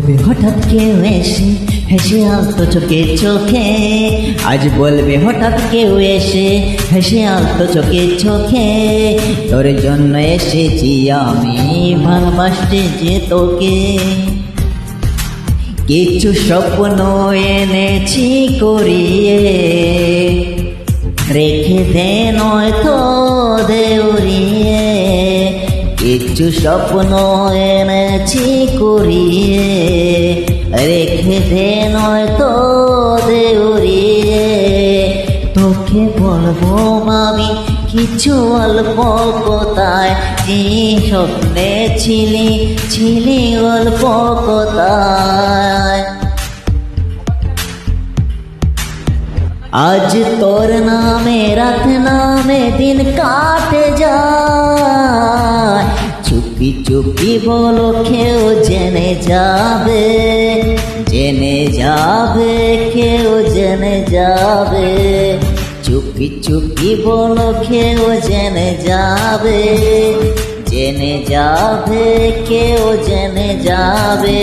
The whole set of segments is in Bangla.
বলবে হঠাৎ কেউ এসে হেসে আলতো চোখে চোখে, আজ বলবে হঠাৎ কেউ এসে হেসে আলতো চোখে চোখে, তোর জন্য এসেছি আমি ভালোবাসতে যে তোকে। কিছু স্বপ্ন এনেছি করিয়ে, রেখে দে নয়তো দেউরিয়ে। কিছু স্বপ্ন এনেছি করিয়ে, রেখে দে নয়তো দেউরিয়ে। তোকে বলবো আমি কিছু অল্প কথায়, কি স্বপ্নে ছিলি অল্প কথায়। আজ তোর নামে রাত নামে দিন কাটে যায়, চুপি চুপি বলো কেউ জেনে যাবে, জেনে যাবে কেউ জেনে যাবে। চুপি চুপি বলো কেউ জেনে যাবে, জেনে যাবে কেউ জেনে যাবে।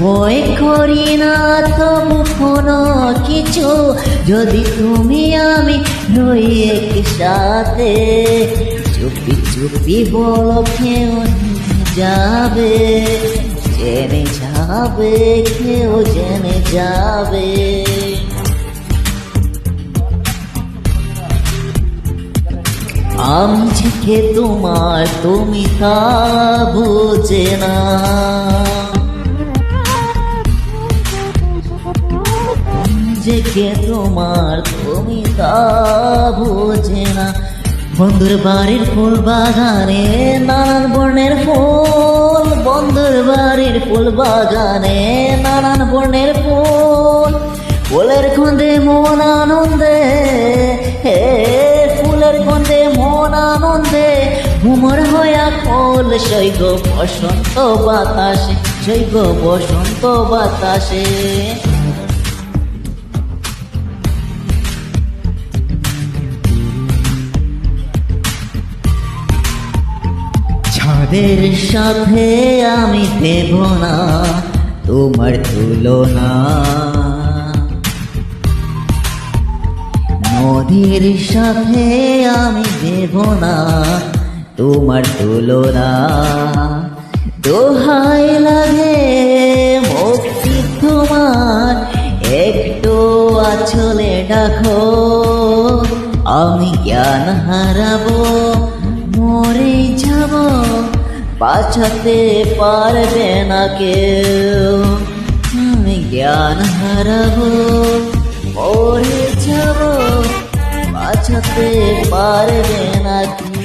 ভয় করি না তবু কোনো কিছু, যদি তুমি আমি রই একসাথে। চুপি চুপি বলো কেউ যাবে, জেনে যাবে কেউ জেনে যাবে। আমি যে তোমার তুমি তা বুঝে না, যে তোমার তুমি তা বুঝে না। বন্ধুর বাড়ির ফুল বাগানে নানান বর্ণের ফুল, বন্ধুর বাড়ির ফুল বাগানে নানান বর্ণের ফুল। ফুলের গন্ধে মন আনন্দে, হে ফুলের গন্ধে মন আনন্দে ভ্রমর হইয়া খোল। সৈগ বসন্ত বাতাসে, সৈগ বসন্ত বাতাসে। চাঁদের সাথে আমি দেব না তোমার তুলনা, নদীর সাথে আমি দেব না তোমার তুলনা। দোহাই লাগে মুক্তি তোমার, একটু আঁচলে ডাকো। আমি জ্ঞান হারাবো, মরে যাব, বাঁচাতে পারবে না কেউ। আমি জ্ঞান হারাবো, মরে যাব, বাঁচাতে পারবে না কেউ।